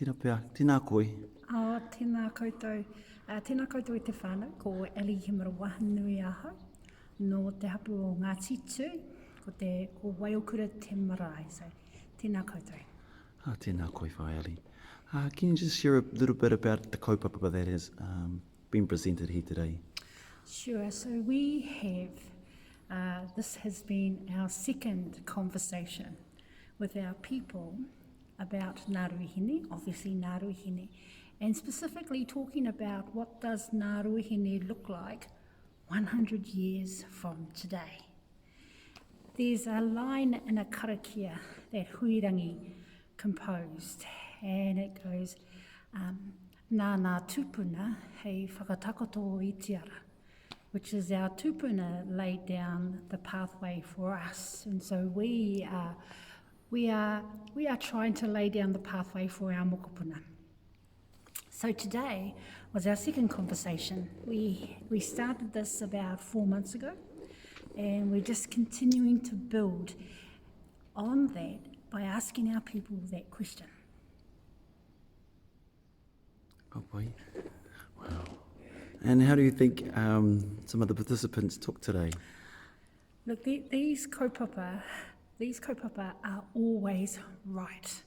tira pia, tina koe. Tēnā koutou. Tēnā koutou I te whānau, ko Allie Wahanui ahau, no te hapu o Ngā Titu, ko Waiokura te marae. So, tēnā koutou. Tēnā koe whai, Ali. Can you just share a little bit about the kaupapa that has been presented here today? Sure. So we have, this has been our second conversation with our people about Ngāruihine, obviously Ngāruihine, and specifically talking about what does Ngāruihine look like 100 years from today. There's a line in a karakia that Huirangi composed, and it goes, Nā ngā tupuna hei whakatakoto I te ara, which is our tupuna laid down the pathway for us. And so we are trying to lay down the pathway for our mokopuna. So today was our second conversation. We started this about 4 months ago, and we're just continuing to build on that by asking our people that question. Oh boy. Wow. And how do you think some of the participants took today? Look, these kaupapa are always right.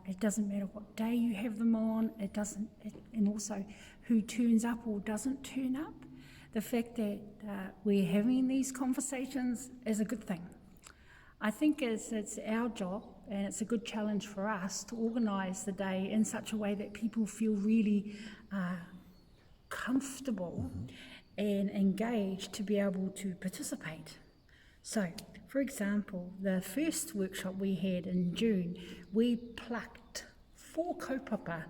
It doesn't matter what day you have them on, and also who turns up or doesn't turn up. The fact that we're having these conversations is a good thing. I think it's our job, and it's a good challenge for us to organise the day in such a way that people feel really comfortable and engaged to be able to participate. So, for example, the first workshop we had in June, we plucked 4 kaupapa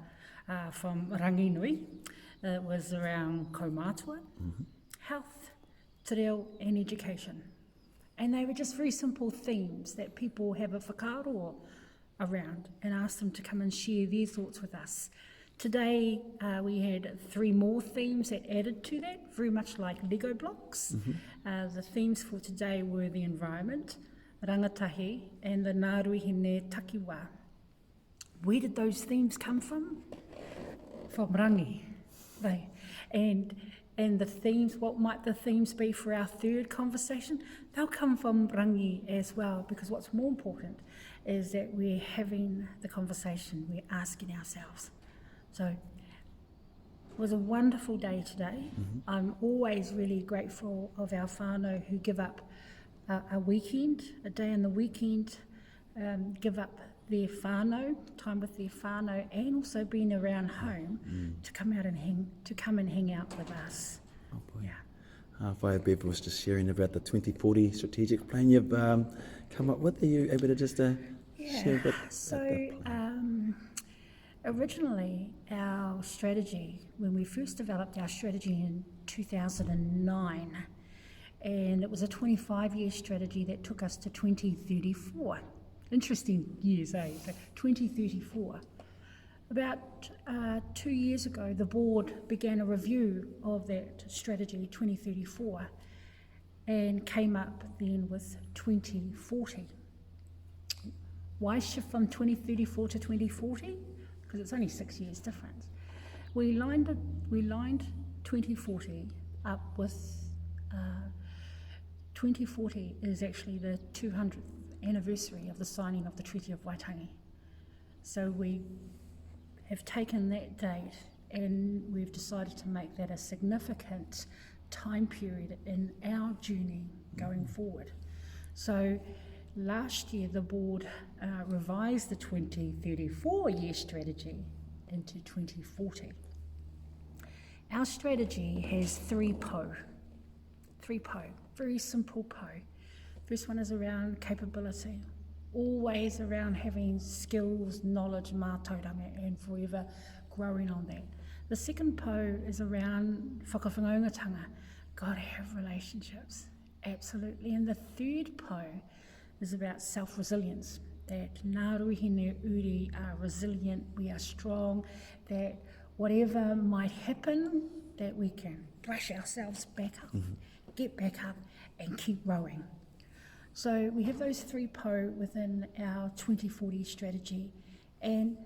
from Ranginui. It was around kaumātua, health, te reo and education. And they were just very simple themes that people have a whakaaro around, and asked them to come and share their thoughts with us. Today we had 3 more themes that added to that, very much like Lego blocks. The themes for today were the environment, rangatahi, and the Ngāruihine takiwā. Where did those themes come from? From Rangi. And the themes, what might the themes be for our third conversation? They'll come from Rangi as well, because what's more important is that we're having the conversation, we're asking ourselves. So it was a wonderful day today. I'm always really grateful of our whānau who give up a weekend, a day in the weekend, give up their whānau, time with their whānau, and also being around home to come out and hang out with us. Oh boy. Yeah. Whai Bev was just sharing about the 2040 strategic plan you've come up with. Are you able to just share a bit? So originally our strategy, when we first developed our strategy in 2009, and it was a 25-year strategy that took us to 2034. Interesting years, eh? So 2034. About 2 years ago, the board began a review of that strategy, 2034, and came up then with 2040. Why shift from 2034 to 2040? Because it's only 6 years difference. We lined 2040 up with 2040 is actually the 200th anniversary of the signing of the Treaty of Waitangi. So we have taken that date and we've decided to make that a significant time period in our journey going forward. So last year the board revised the 2034 year strategy into 2040. Our strategy has 3 po, very simple po. First one is around capability, always around having skills, knowledge, mātauranga, and forever growing on that. The second po is around whakawhangaungatanga, got to have relationships, absolutely. And the third po is about self-resilience, that Ngāruihine uri are resilient, we are strong, that whatever might happen, that we can brush ourselves back up, get back up and keep rowing. So we have those 3 po within our 2040 strategy, and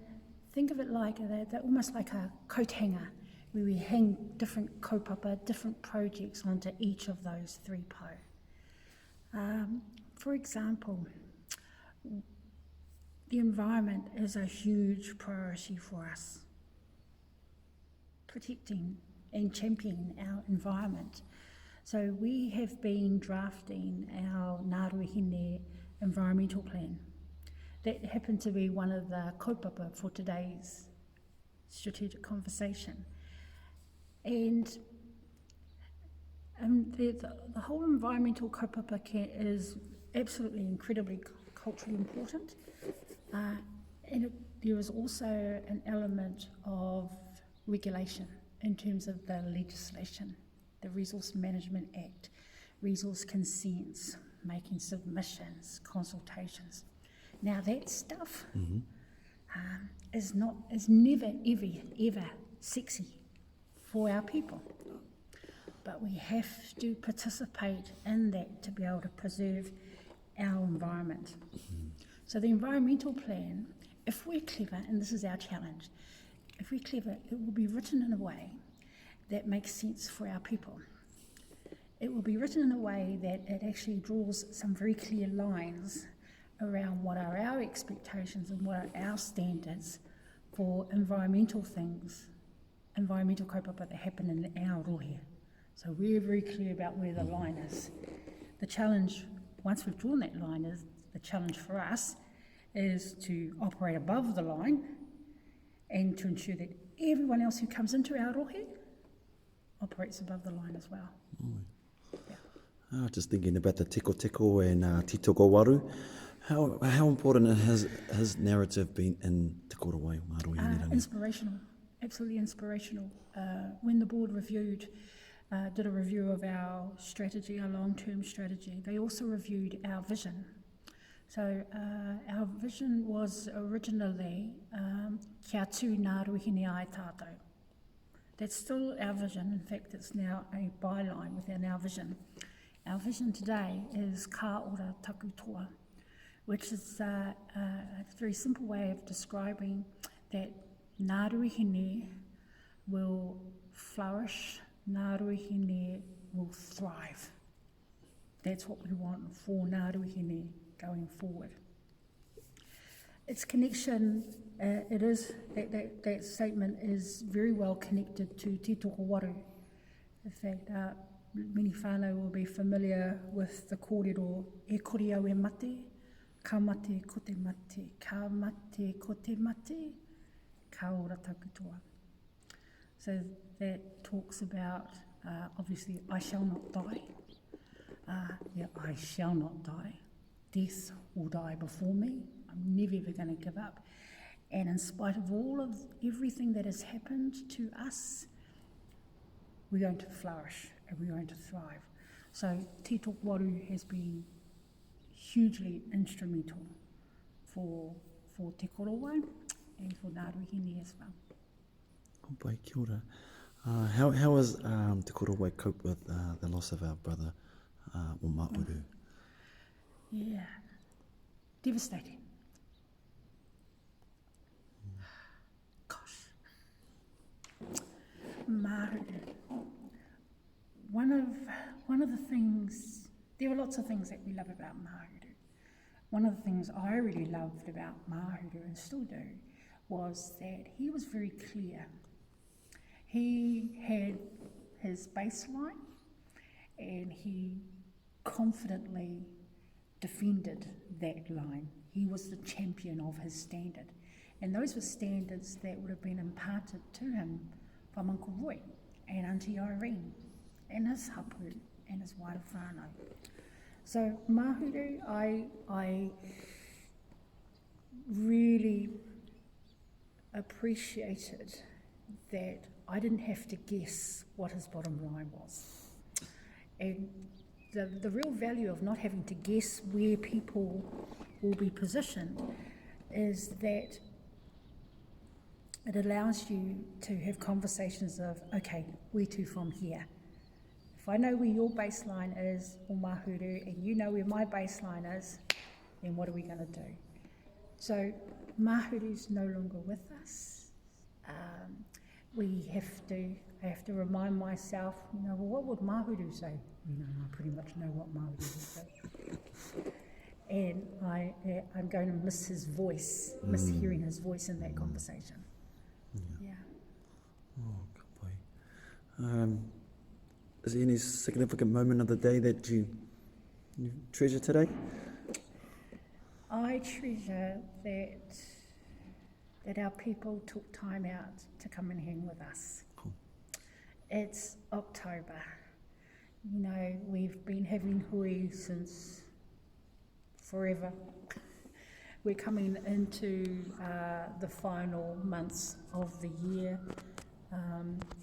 think of it like they're almost like a coat hanger, where we hang different kaupapa, different projects onto each of those 3 pau. For example, the environment is a huge priority for us. Protecting and championing our environment. So we have been drafting our Ngāruihine environmental plan. That happened to be one of the kaupapa for today's strategic conversation. And the whole environmental kaupapa is absolutely incredibly culturally important. There is also an element of regulation in terms of the legislation, the Resource Management Act, resource consents, making submissions, consultations. Now that stuff is never, ever sexy for our people. But we have to participate in that to be able to preserve our environment. So the environmental plan, if we're clever, and this is our challenge, if we're clever, it will be written in a way that makes sense for our people. It will be written in a way that it actually draws some very clear lines around what are our expectations and what are our standards for environmental things, environmental kaupapa that happen in our rohe. So we're very clear about where the line is. The challenge, once we've drawn that line, is the challenge for us is to operate above the line and to ensure that everyone else who comes into our rohe operates above the line as well. Yeah. Just thinking about the teko and Te Toko Waru. How important has his narrative been in Te Korowai, Ngāruihine? Inspirational, absolutely inspirational. When the board did a review of our strategy, our long-term strategy, they also reviewed our vision. So our vision was originally kia tū Ngāruihine ai tātou. That's still our vision. In fact, it's now a byline within our vision. Our vision today is ka ora taku toa, which is a very simple way of describing that Ngāruihine will flourish, Ngāruihine will thrive. That's what we want for Ngāruihine going forward. Its connection, that statement is very well connected to Te Toko Waru. In fact, many whānau will be familiar with the kōrero e kori au e mate, ka mate ko te mate, ka mate ko te mate, ka ora taku toa. So that talks about, obviously, I shall not die. I shall not die. Death will die before me. I'm never ever going to give up. And in spite of everything that has happened to us, we're going to flourish and we're going to thrive. So Te Toko Waru has been hugely instrumental for Te Korowai and for Ngāruihine as well. Pai, kia ora. How has Te Korowai cope with the loss of our brother, o Mauru? Yeah, devastating. Gosh. Mauru. One of the things, there are lots of things that we love about Mauru. One of the things I really loved about Mauru, and still do, was that he was very clear. He had his baseline and he confidently defended that line. He was the champion of his standard. And those were standards that would have been imparted to him from Uncle Roy and Auntie Irene and his hapu and his wider whānau. So Mahuru, I really appreciated that I didn't have to guess what his bottom line was. And the real value of not having to guess where people will be positioned is that it allows you to have conversations of, okay, where to from here? If I know where your baseline is, o Mahuru, and you know where my baseline is, then what are we going to do? So Mahuru's no longer with us. I have to remind myself, well, what would Mahuru say? I pretty much know what Mahuru would say. And I'm going to miss his voice, miss hearing his voice in that conversation. Yeah. Oh, ka pai. Is there any significant moment of the day that you treasure today? I treasure that our people took time out to come and hang with us. Cool. It's October. We've been having hui since forever. We're coming into the final months of the year.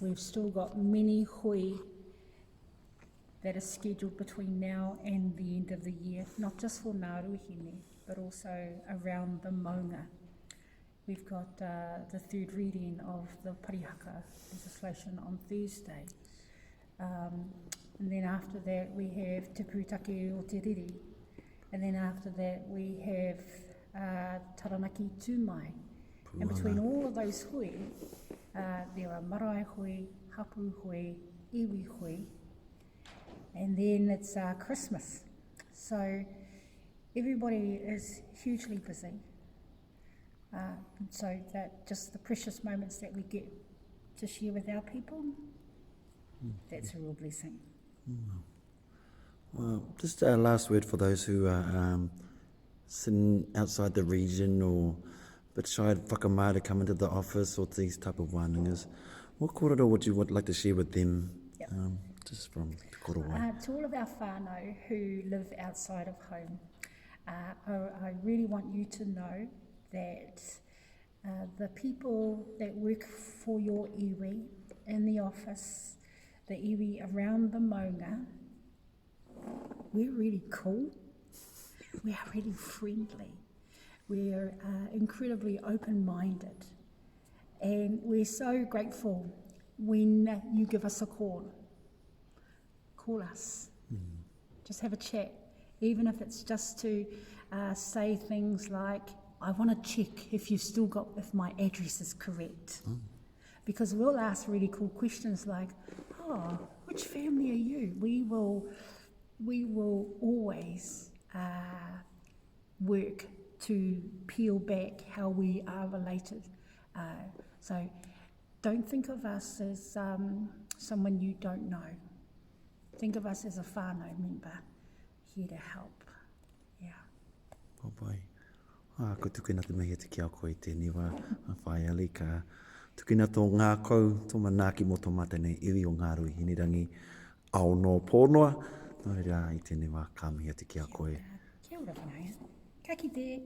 We've still got many hui that are scheduled between now and the end of the year, not just for Ngāruhine, but also around the maunga. We've got the third reading of the Parihaka legislation on Thursday. And then after that we have Te Pūtake o Te Riri. And then after that we have Taranaki Tūmai. And between all of those hui, there are marae hui, hapu hui, iwi hui, and then it's Christmas. So everybody is hugely busy. So that just the precious moments that we get to share with our people, that's a real blessing. Well, just a last word for those who are sitting outside the region or a bit shy of whakamā to come into the office or these type of wānungas. What kōrero would you like to share with them, just from Te Korowai? To all of our whānau who live outside of home, I really want you to know that the people that work for your iwi in the office, the iwi around the maunga, we're really cool. We are really friendly. We're incredibly open-minded. And we're so grateful when you give us a call. Call us. Just have a chat. Even if it's just to say things like, I want to check if if my address is correct. Because we'll ask really cool questions like, which family are you? We will always work to peel back how we are related. So don't think of us as someone you don't know. Think of us as a whānau member, here to help. Yeah. Papai. Ko tukina te mehia te kia koe i tēnei wā, a whai Allie, ka tukina tō ngā kou, tō manaki mo tō matane iwi o Ngāruhine rangi, ao no pōnoa, nō reira i tēnei wā, ka mehia te kia koe. Kia ora whanau. Ka kite.